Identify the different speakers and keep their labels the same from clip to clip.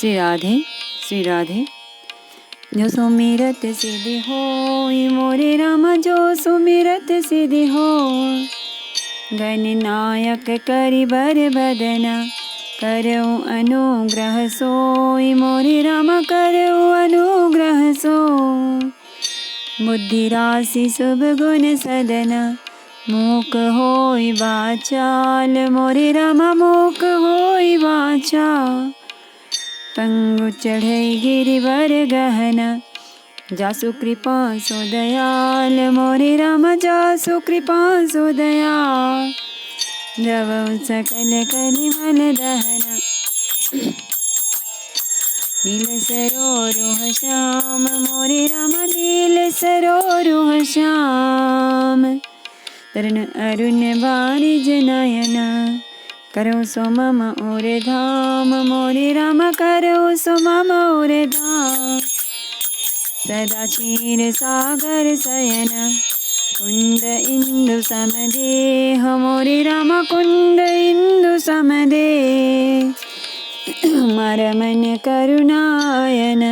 Speaker 1: श्री राधे श्री राधे। जो सुमिरत सिद्धि होई मोरे राम, जो सुमिरत सिद्धि हो। गणनायक करि बर बदना, करऊ अनुग्रह सोई मोरे राम, करऊ अनुग्रह सो। बुद्धि राशि शुभ गुण सदना, मूक होई वाचाल मोरे राम, मूक होई वाचाल। पंगु चढ़ई गिरिवर गहना, जासु कृपा सो दयाल मोरे राम, जासु कृपा सो दयाल। जवउ सकल कलिमल दहना, नील सरोरुह श्याम मोरे राम, नील सरोरुह श्याम। तरुण अरुण बारिज नयना, करो सो मम और धाम मोरे राम, करो सो मम और धाम। सदा क्षीर सागर शयन, कुंद इंदु समदेह मोरे राम, कुंद इंदु समदेह। मर मन करुणायन,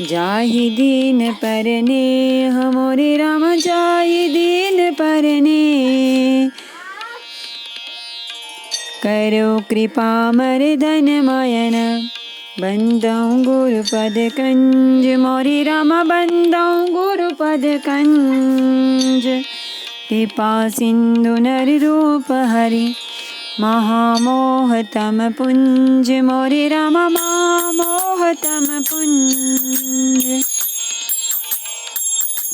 Speaker 1: जाहि दीन परनेह मोरे राम, जाहि दीन परनेह। करो कृपा मर्दन मयन, बंदौ गुरुपद कंज मोरे राम, बंदौ गुरुपद कंज। कृपा सिंधु नर रूप हरि, महामोहतम पुंज मोरे राम, महामोहतम पुंज।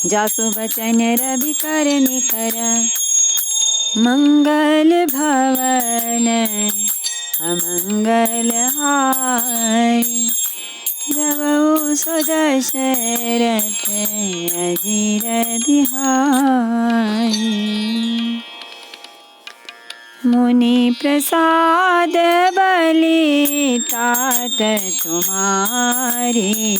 Speaker 1: जासु बचन रवि कर निकर, मंगल भवन अमंगल हारी। जवउ सो दशरथ अजीर बिहारी। मुनि प्रसाद बलि तात तुम्हारी,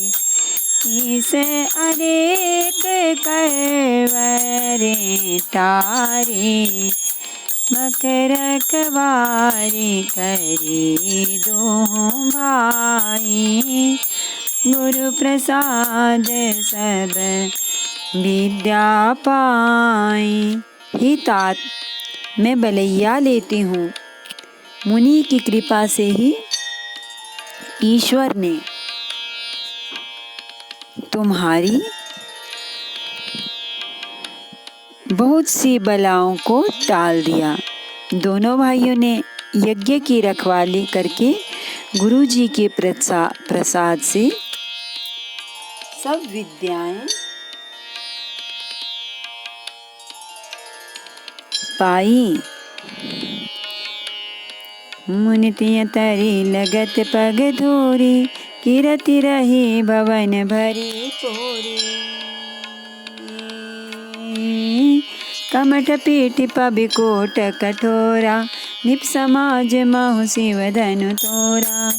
Speaker 1: इस अनेक करवरे टारी। मकर कवारी करी दो भाई, गुरु प्रसाद सब विद्या पाई। ही तात, मैं बलैया लेती हूँ, मुनि की कृपा से ही ईश्वर ने तुम्हारी बहुत सी बलाओं को टाल दिया। दोनों भाइयों ने यज्ञ की रखवाली करके गुरु जी के प्रसाद से सब विद्याएं पाई। मुनि तिय तरी लगत पग धोरी, कीरति रही भवन भरी पूरी। कमठ पीठ पबिकोट कठोरा, निप समाज महु शिव धनु तोरा।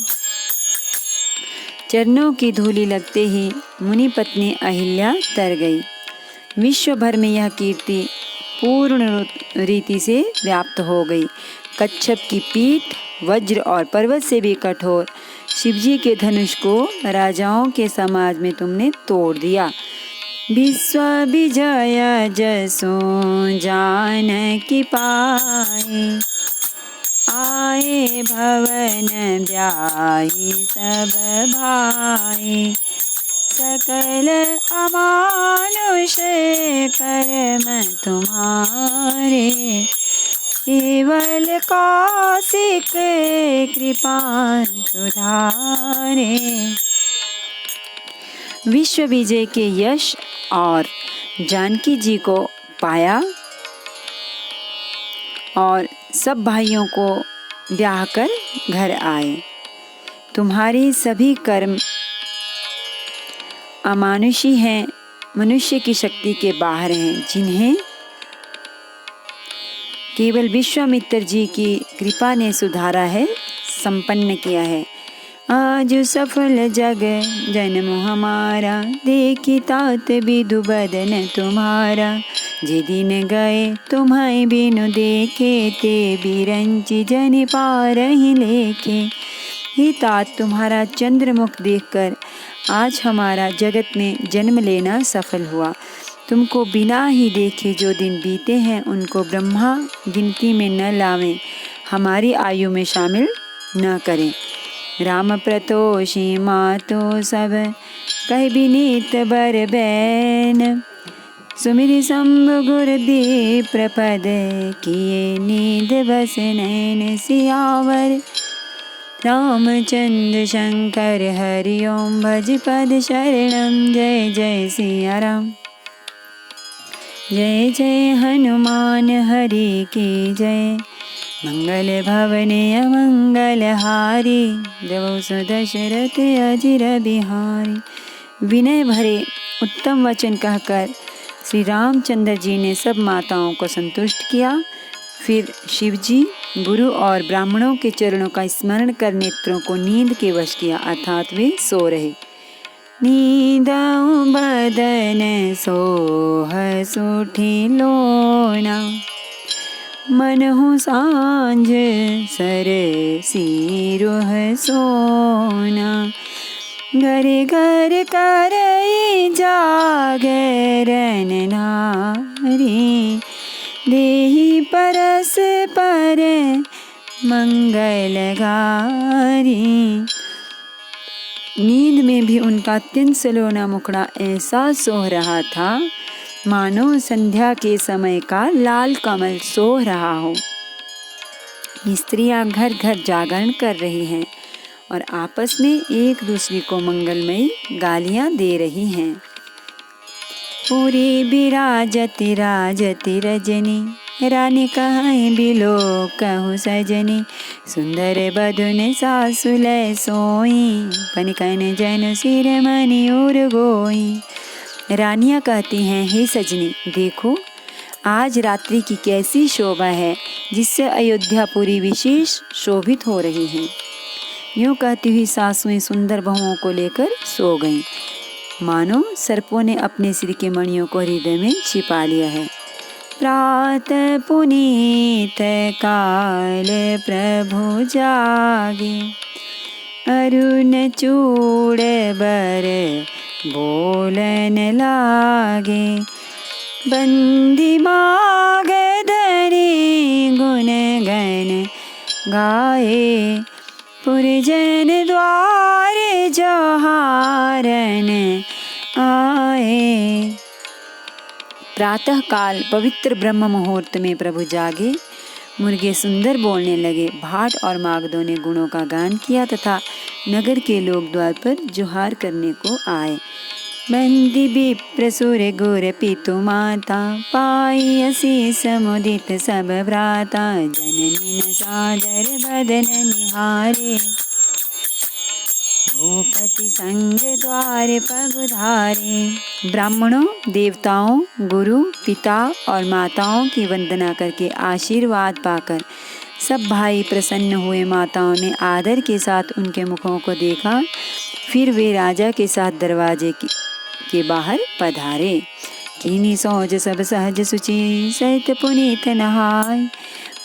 Speaker 1: चरणों की धूलि लगते ही मुनि पत्नी अहिल्या तर गई। विश्व भर में यह कीर्ति पूर्ण रीति से व्याप्त हो गई। कच्छप की पीठ वज्र और पर्वत से भी कठोर शिवजी के धनुष को राजाओं के समाज में तुमने तोड़ दिया। विश्व विजय जसो जानकी पाए, आए भवन ब्याही सब भाई। सकल अमानुष कर्म तुम्हारे, केवल कौशिक कृपा सुधारे। विश्व विजय के यश और जानकी जी को पाया और सब भाइयों को ब्याह कर घर आए। तुम्हारे सभी कर्म अमानुषी हैं, मनुष्य की शक्ति के बाहर हैं, जिन्हें केवल विश्वामित्र जी की कृपा ने सुधारा है, संपन्न किया है। आज सफल जग जन्म हमारा, देखी तात विदु बदन तुम्हारा। जे दिन गए तुम्हारे बिनु देखे, ते बिरंची जन पारहि लेखे। हे तात, तुम्हारा चंद्रमुख देखकर आज हमारा जगत में जन्म लेना सफल हुआ। तुमको बिना ही देखे जो दिन बीते हैं उनको ब्रह्मा गिनती में न लावें, हमारी आयु में शामिल न करें। राम प्रतोषी मातो सब कह विनीत बर बैन, सुमिरि शंभु गुरुदीप प्रपद किए नींद बस नैन सियावर। रामचंद्र शंकर हरि ओम भज पद शरणम। जय जय सिया राम, जय जय हनुमान हरि की जय। मंगल भवन अमंगल हारी, देवौ सुदशरथ अजिर बिहारी। विनय भरे उत्तम वचन कहकर श्री रामचंद्र जी ने सब माताओं को संतुष्ट किया। फिर शिवजी गुरु और ब्राह्मणों के चरणों का स्मरण कर नेत्रों को नींद के वश किया, अर्थात वे सो रहे। नींदउ बदन सोह सुठी लोना, मनहु सांझ सर सिरुह सोना। घर घर करई जागरण नारी, देहि परस पर मंगलगारी। नींद में भी उनका अत्यंत सलोना मुखड़ा ऐसा सोह रहा था मानो संध्या के समय का लाल कमल सोह रहा हो। स्त्रियां घर घर जागरण कर रही हैं और आपस में एक दूसरे को मंगलमयी गालियां दे रही हैं। पूरी बिराजती राजती रजनी, रानी कहाँ बिलो कहूँ सजनी। सुंदर बधुन सासुल सोई, पनकन जन सिर मनि उर गोई। रानियां कहती हैं, हे सजनी देखो आज रात्रि की कैसी शोभा है, जिससे अयोध्या पूरी विशेष शोभित हो रही है। यूं कहती हुई सासुएं सुंदर बहुओं को लेकर सो गईं, मानो सर्पों ने अपने सिर के मणियों को हृदय में छिपा लिया है। प्रातः पुनीत काल प्रभु जागे, अरुण चूड़ बर बोलन लागे। बंदी माग धरी गुण गण गाए, पुरजन द्वार जोहारन आए। प्रातः काल पवित्र ब्रह्म मुहूर्त में प्रभु जागे, मुर्गे सुंदर बोलने लगे, भाट और मागधों ने गुणों का गान किया तथा नगर के लोग द्वार पर जुहार करने को आए। बंदी विप्र सुर गुर पितु माता, पाई असीस मुदित सब भ्राता। जननी न सादर बदन निहारे, भूपति संग द्वार पगुधारे। ब्राह्मणों, देवताओं, गुरु, पिता और माताओं की वंदना करके आशीर्वाद पाकर सब भाई प्रसन्न हुए। माताओं ने आदर के साथ उनके मुखों को देखा। फिर वे राजा के साथ दरवाजे के बाहर पधारे। कीनी सोज सब सहज सुचि, सहित पुनीत नहाय।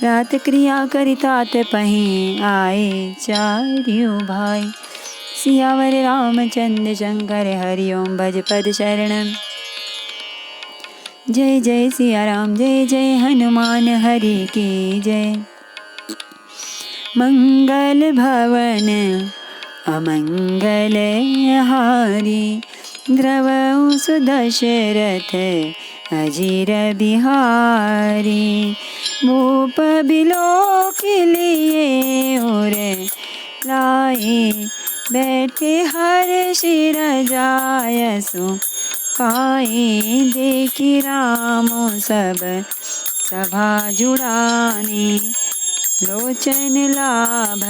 Speaker 1: प्रात क्रिया करितात पहीं, आए चार्यों भाई। सियावर रामचंद्र शंकर हरि ओम भज पद शरणम। जय जय सिया राम, जय जय हनुमान हरि की जय। मंगल भवन अमंगल हारी, द्रवौ सुदशरथ अजिर बिहारी। भूप बिलो के लिए और लाए, बैठे हर शिर जायसु पाए। देखी रामो सब सभा जुड़ानी, लोचन लाभ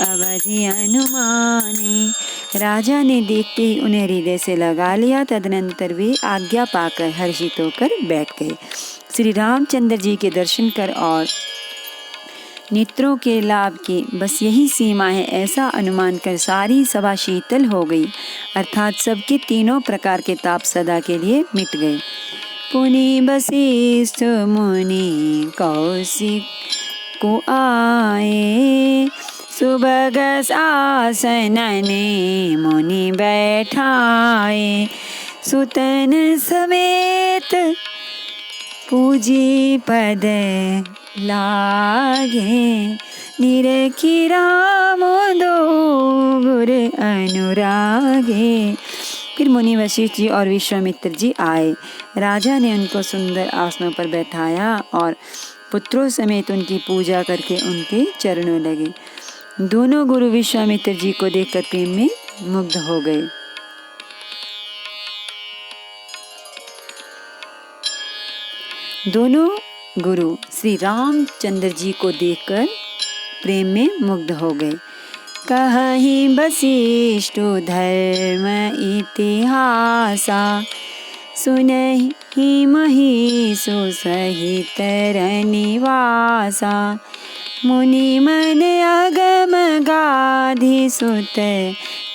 Speaker 1: अवधि अनुमानी। राजा ने देखते ही उन्हें हृदय से लगा लिया। तदनंतर वे आज्ञा पाकर हर्षित होकर बैठ गए। श्री रामचंद्र जी के दर्शन कर और नेत्रों के लाभ की बस यही सीमा है, ऐसा अनुमान कर सारी सभा शीतल हो गई, अर्थात सबके तीनों प्रकार के ताप सदा के लिए मिट गए। पुनि वशिष्ठ मुनि कौशिक को आए, सुभग आसनने मुनि बैठाए, सुतन समेत पूजी पद लागे, निरखी राम दो गुर अनुरागे। फिर मुनि वशिष्ठ जी और विश्वामित्र जी आए। राजा ने उनको सुंदर आसनों पर बैठाया और पुत्रों समेत उनकी पूजा करके उनके चरणों लगे। दोनों गुरु विश्वामित्र जी को देखकर प्रेम में मुग्ध हो गए। दोनों गुरु श्री रामचंद्र जी को देखकर प्रेम में मुग्ध हो गए। कहि वशिष्ठ धर्म इतिहासा, सुनहि महिषु सहित रनिवासा, मुनि मन अगम गाधि सुत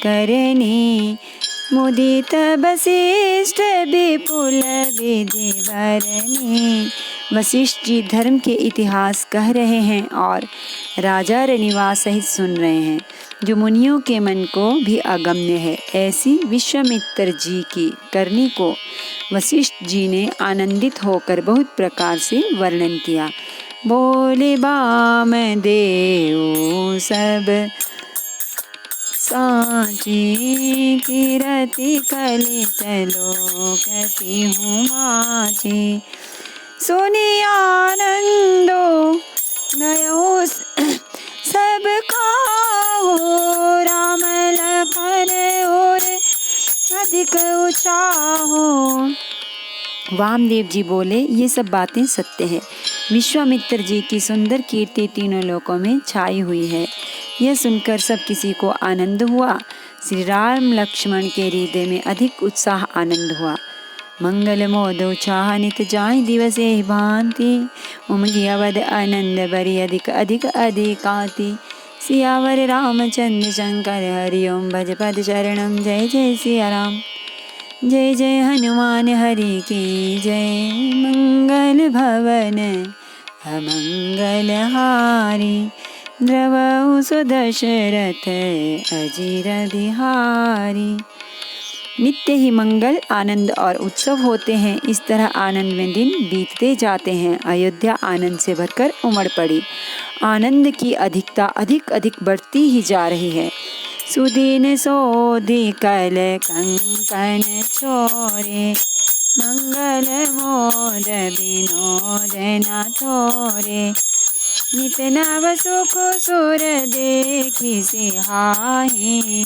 Speaker 1: करनी, मुदित वशिष्ठ विपुल विधि भरनी। वशिष्ठ जी धर्म के इतिहास कह रहे हैं और राजा रनिवास सहित सुन रहे हैं, जो मुनियों के मन को भी अगम्य है। ऐसी विश्वामित्र जी की करनी को वशिष्ठ जी ने आनंदित होकर बहुत प्रकार से वर्णन किया। बोले बाम देव सब साची, कीरति कलित लोकति हूँ माची, सुनी आनंदो नयो सब खाओ, राम लखन और अधिक उचाहो। वामदेव जी बोले, ये सब बातें सत्य है। विश्वामित्र जी की सुंदर कीर्ति तीनों लोकों में छाई हुई है। यह सुनकर सब किसी को आनंद हुआ। श्री राम लक्ष्मण के हृदय में अधिक उत्साह आनंद हुआ। मंगल मोद उत्साह नित जाय दिवसे भांति, उमगी अवध आनंद बरी अधिक अधिक अधिकाति। सियावर रामचंद्र शंकर हरिओम भज पद चरणम। जय जय सिया राम, जय जय हनुमान हरि की जय। मंगल भवन अमंगल हारी, द्रवहु सुदशरथ अजीर बिहारी। नित्य ही मंगल आनंद और उत्सव होते हैं। इस तरह आनंद में दिन बीतते जाते हैं। अयोध्या आनंद से भरकर उमड़ पड़ी। आनंद की अधिकता अधिक अधिक बढ़ती ही जा रही है। सुदीन सोधि कल कंकन छोरे, मंगल मोद विनोद न थोरे। नित नव सुख सुर देखि सिहाहि,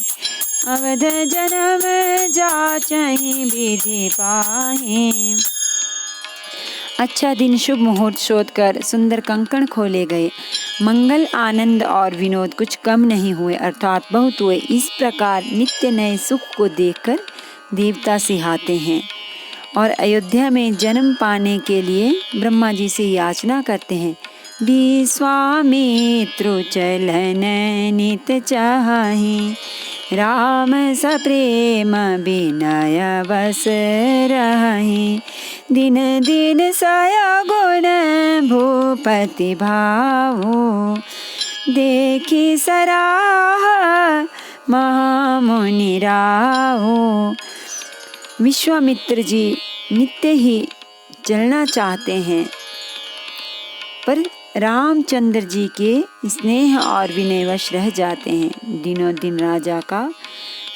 Speaker 1: अवध जन्म जाचहि विधि पाहि। अच्छा दिन शुभ मुहूर्त शोध कर सुंदर कंकण खोले गए। मंगल आनंद और विनोद कुछ कम नहीं हुए, अर्थात बहुत हुए। इस प्रकार नित्य नए सुख को देखकर देवता सिहाते हैं और अयोध्या में जन्म पाने के लिए ब्रह्मा जी से याचना करते हैं। विश्वामित्र चलन नित चाहि, राम सप्रेम विनय बस रहि। दिन दिन सया गुण भूपति भावो, देखी सराह महामुनि राहो। विश्वामित्र जी नित्य ही चलना चाहते हैं, पर रामचंद्र जी के स्नेह और विनयवश रह जाते हैं। दिनों दिन राजा का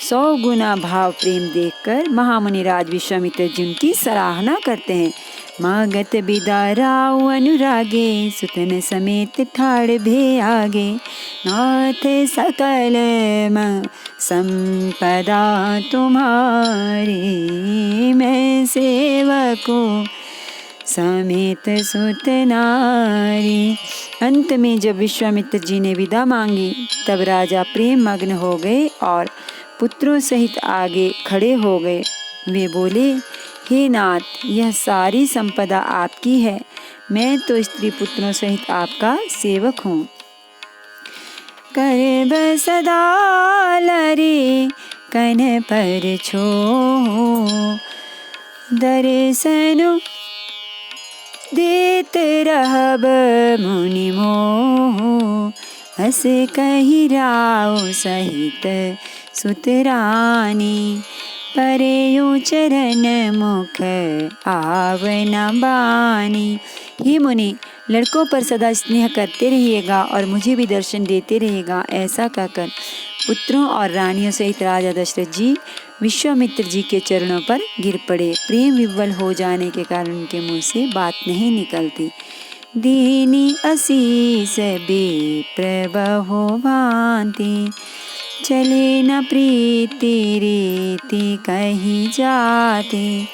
Speaker 1: 100 गुना भाव प्रेम देखकर महामुनि राज विश्वामित्र जी उनकी सराहना करते हैं। मागत बिदाराउ अनुरागे, सुतन समेत ठाड़ भे आगे। नाथ सकल संपदा तुम्हारी, मैं सेवको समेत सुत नारी। अंत में जब विश्वामित्र जी ने विदा मांगी, तब राजा प्रेम मग्न हो गए और पुत्रों सहित आगे खड़े हो गए। वे बोले, हे नाथ, यह सारी संपदा आपकी है, मैं तो स्त्री पुत्रों सहित आपका सेवक हूँ। करब सदा लरे कन पर छो, दर्शन देत रहब मुनि मोह। अस कही राव सहित सुतरानी, परेयो चरण मुख आवना बानी। हे मुनि, लड़कों पर सदा स्नेह करते रहिएगा और मुझे भी दर्शन देते रहिएगा। ऐसा कहकर पुत्रों और रानियों सहित राजा दशरथ जी विश्वामित्र जी के चरणों पर गिर पड़े। प्रेम विह्वल हो जाने के कारण उनके मुंह से बात नहीं निकलती। दीनी असीस विप्र बहु भांति, चले न प्रीति रीति कही जाति।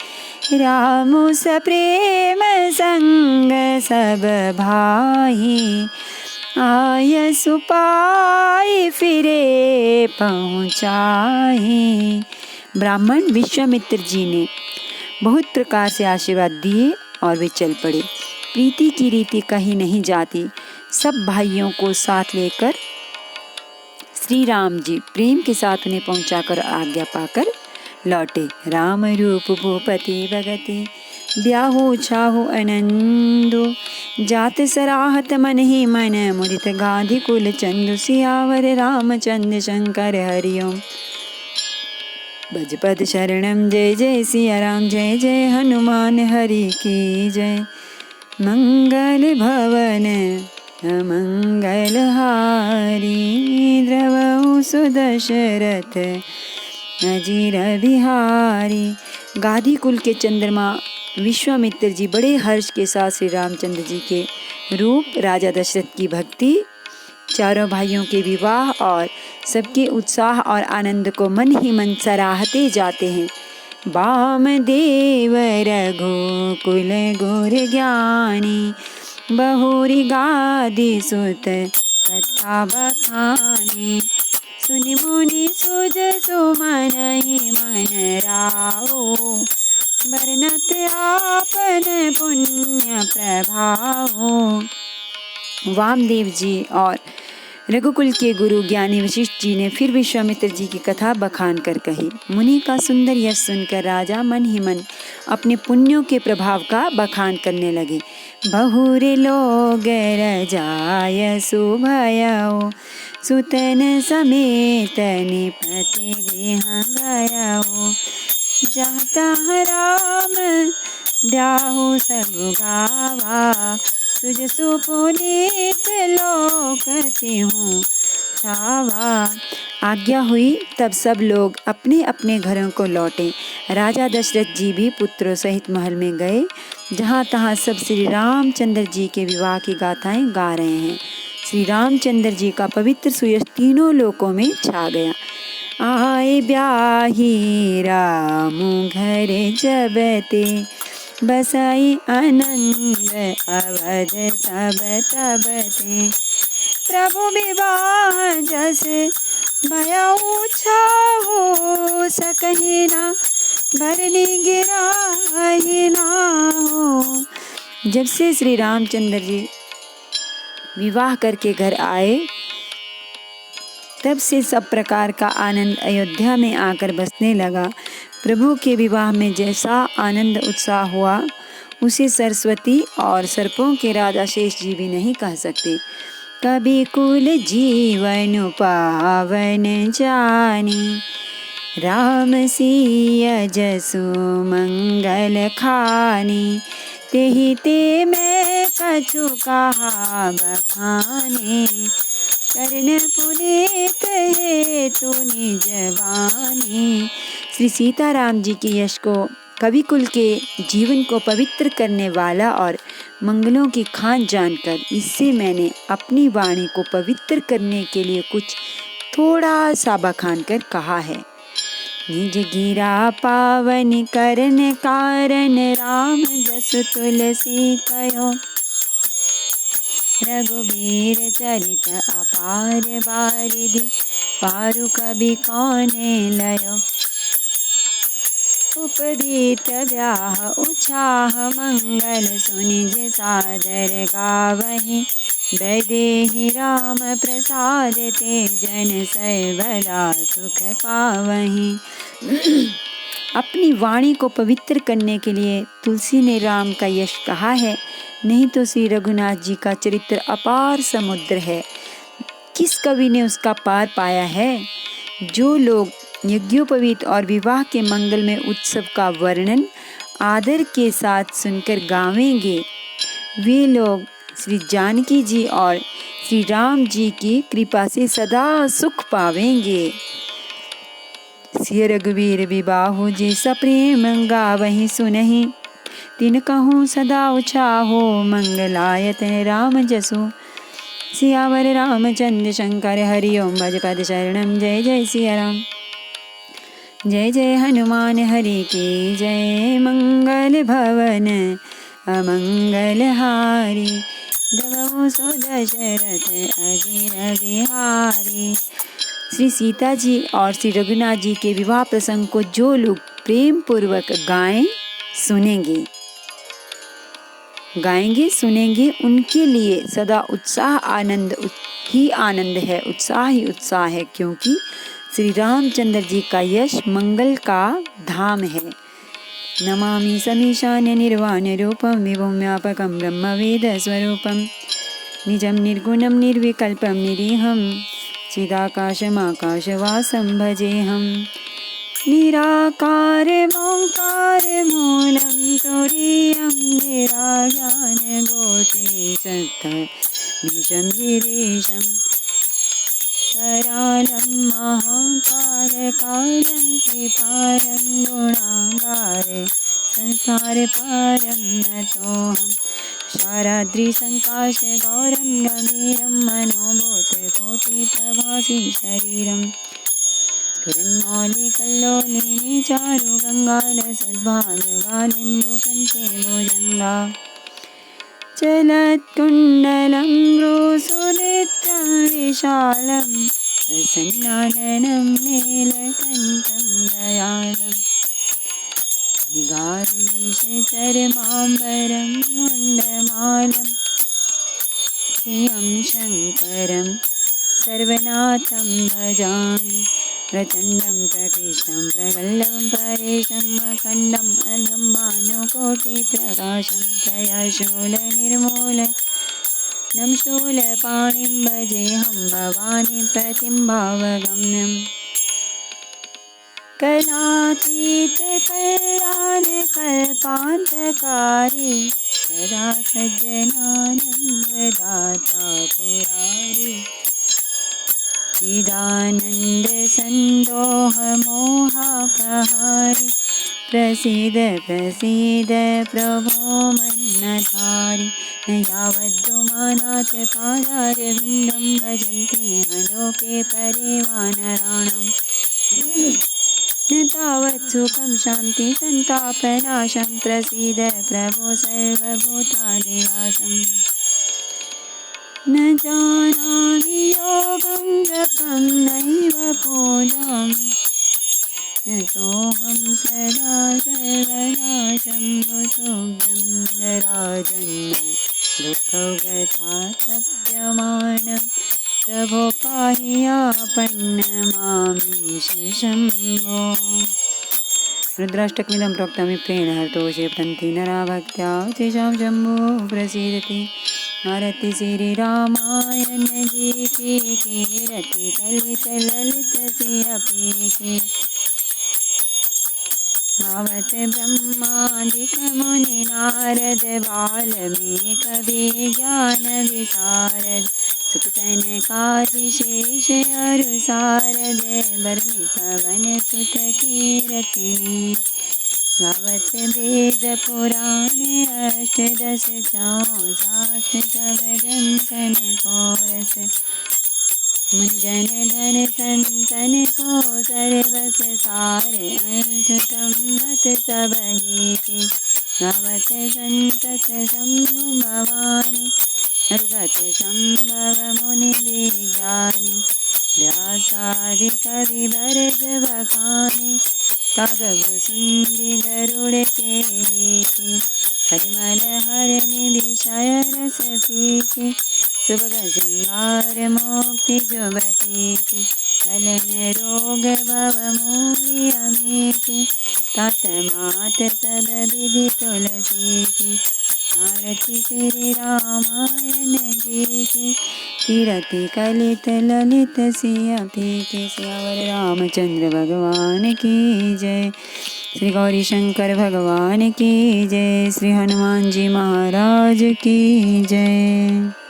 Speaker 1: रामु सप्रेम संग सब भाई, आय सुपाई फिरे पहुँचाए। ब्राह्मण विश्वामित्र जी ने बहुत प्रकार से आशीर्वाद दिए और वे चल पड़े। प्रीति की रीति कहीं नहीं जाती। सब भाइयों को साथ लेकर श्री राम जी प्रेम के साथ उन्हें पहुंचाकर आज्ञा पाकर लौटे। राम रूप भूपति भगति, ब्याहु छाहु आनंदो। जात सराहत मन ही मन, मुदित गांधी कुल चंदु। सियावर रामचंद्र शंकर हरिओम। भजपद शरणम जय जय सिया राम, जय जय हनुमान हरि की जय। मंगल भवन मंगल हारी, द्रवहु सुदशरथ अजीर बिहारी। गाधी कुल के चंद्रमा विश्वामित्र जी बड़े हर्ष के साथ श्री रामचंद्र जी के रूप, राजा दशरथ की भक्ति, चारों भाइयों के विवाह और सबके उत्साह और आनंद को मन ही मन सराहते जाते हैं। वामदेव रघुकुल गुर ज्ञानी, बहुरी गादी सुत कथा बखानी। सुनि मुनि सुज सुमन ही मन राओ, बरनत आपन पुण्य प्रभाव। वामदेव जी और रघुकुल के गुरु ज्ञानी वशिष्ठ जी ने फिर विश्वामित्र जी की कथा बखान कर कही। मुनि का सुंदर यश सुनकर राजा मन ही मन अपने पुण्यों के प्रभाव का बखान करने लगे। बहुरे लोग रजाय सुभयो, सुतन समेत निपति गृह गयो। जहाँ तहाँ राम ब्याहु सब गावा, तुझ सुपुनीत लोकति हूँ छावा। आज्ञा हुई तब सब लोग अपने अपने घरों को लौटे। राजा दशरथ जी भी पुत्रों सहित महल में गए। जहाँ तहाँ सब श्री रामचंद्र जी के विवाह की गाथाएं गा रहे हैं। श्री रामचंद्र जी का पवित्र सुयश तीनों लोकों में छा गया। आए ब्याही रामु घर जबते, बसाई आनंद अवध सब तबते। प्रभु विवाह जस भयउ छाहो, सकहि ना भरनी गिराहि नाहो। जब से श्री रामचंद्र जी विवाह करके घर आए, तब से सब प्रकार का आनंद अयोध्या में आकर बसने लगा। प्रभु के विवाह में जैसा आनंद उत्साह हुआ, उसे सरस्वती और सर्पों के राजा शेष जी भी नहीं कह सकते। कभी कुल जीवन पावन जानी, राम सिया जसु मंगल खानी। तेहि ते मैं कछु कहा बखाने, कर्ण पुनीत हेतु निज बानी। श्री सीताराम जी के यश को, कवि कुल के जीवन को पवित्र करने वाला और मंगलों की खान जानकर इससे मैंने अपनी वाणी को पवित्र करने के लिए कुछ थोड़ा सा बखान कर कहा है। निज गिरा पावन करन कारण, राम जस तुलसी कयो। रघुबीर चरित अपार बारिधि, पारु कवि कौने लयो। उपदीत ब्याह उछाह मंगल, सुनि जे सादर गावहि। वैदेहि राम प्रसाद, ते जन सर्वदा सुख पावहि। अपनी वाणी को पवित्र करने के लिए तुलसी ने राम का यश कहा है, नहीं तो श्री रघुनाथ जी का चरित्र अपार समुद्र है। किस कवि ने उसका पार पाया है? जो लोग यज्ञोपवीत और विवाह के मंगलमय उत्सव का वर्णन आदर के साथ सुनकर गावेंगे, वे लोग श्री जानकी जी और श्री राम जी की कृपा से सदा सुख पावेंगे। सिय रघुवीर बिबाहु जैसा प्रेम गावहि सुनहि, तिन कहूँ सदा उछाहो मंगलायतन राम जसु। सियावर रामचंद्र शंकर हरि ओम भज पद शरणम। जय जय सिया राम। जय जय हनुमान हरि की जय। मंगल भवन अमंगल हारी, दबहु सो दशरथ अजिर बिहारी। श्री सीता जी और श्री रघुनाथ जी के विवाह प्रसंग को जो लोग प्रेम पूर्वक गाएंगे सुनेंगे, उनके लिए सदा उत्साह आनंद ही आनंद है, उत्साह ही उत्साह है, क्योंकि श्री रामचंद्र जी का यश मंगल का धाम है। नमामि समीशान्य निर्वाण रूपम विभुम व्यापकम ब्रह्म वेद स्वरूपम, निजम निर्गुणम निर्विकल्पम निरीहम, चिदाकाशमाकाशवासं भजेऽहं। निराकार ओंकार मूलं तुरीयं, निराज्ञान गोपीशतमीशं गिरीशं, करालं महाकालकालं कृपालं गुणागारे संसारपारं नतोऽहम्। शारद्री संकाश गौरम गंभीरम, मनोभूतकोटिप्रभासी शरीरम, स्फुरन्मौलिकल्लोलिनी चारु गंगालसद्भानुगालेन्दुकण्ठे भुजङ्गा, चलत्कुण्डलं भ्रूसुनेत्रं विशालं, प्रसन्नाननं नीलकण्ठं दयालम्। चरमाम्बरं मुण्डमालं, प्रियं शङ्करं सर्वनाथं भजामि। प्रचण्डं प्रकृष्टं प्रगल्भं परेशम्, अखण्डम् अजं भानुकोटिप्रकाशं, प्रयाशूलनिर्मूलनं शूलपाणिं भजेऽहं भवानी प्रतिं भावगम्यम्। कलातीत कल्याण कल्पान्तकारी, सदा सज्जनानन्ददाता पुरारी। चिदानन्द सन्दोह मोहापहारी, प्रसीद प्रसीद प्रभो मन्नधारी। न यावद्दुमानाथ पादारविन्दं, भजन्ते लोके परे वानराणाम्। न तावत् सुखं शान्ति सन्तापनाशं, प्रसीद प्रभो सर्वभूतादिवासम्। न जानामि योगं जपं नैव पूजां, नतोऽहं सदा सर्वनाशं ऋतुभ्यं राजन् दुःखौगतातप्यमानं। प्रभो पाहि आपन्नमामीश शम्भो। रुद्राष्टकमिदं प्रोक्तं विप्रेण हर्तोषे पठन्ति नरा भक्त्या, तेषां शम्भो प्रसीदति। आरति श्रीरामायण जी की कीरति, कलित ललित सियपि। भावत ब्रह्मादिक मुनि नारद, वाल्मीकि विज्ञान विशारद। सुख सनकादि शेष अरु सारद, बरमि पवन सुत कीरतिनि। गावत वेद पुराण अष्टदश, 107 सब ग्रंथन को रस। मुनिजन धन संतन को सर्वस सार, अर्थतम मत सबहिति। गावत संतत शंभु भवानी, अर्गत संभव मुनि विज्ञानी। व्यासादि कवि भरत बखानी, कागभुसुंडी गरुड़ केहिति। परिमल हरनि विषय रस पीति, सुभग सिंगार मोक्ति जुबतीति। चलन रोग भव मूढ़ि अमीति, तात मात सब विधि तुलसीति। आरती श्री रामायण की जय। कीरति कलित ललित सिया फीके सियावर रामचंद्र भगवान की जय। श्री गौरी शंकर भगवान की जय। श्री हनुमान जी महाराज की जय।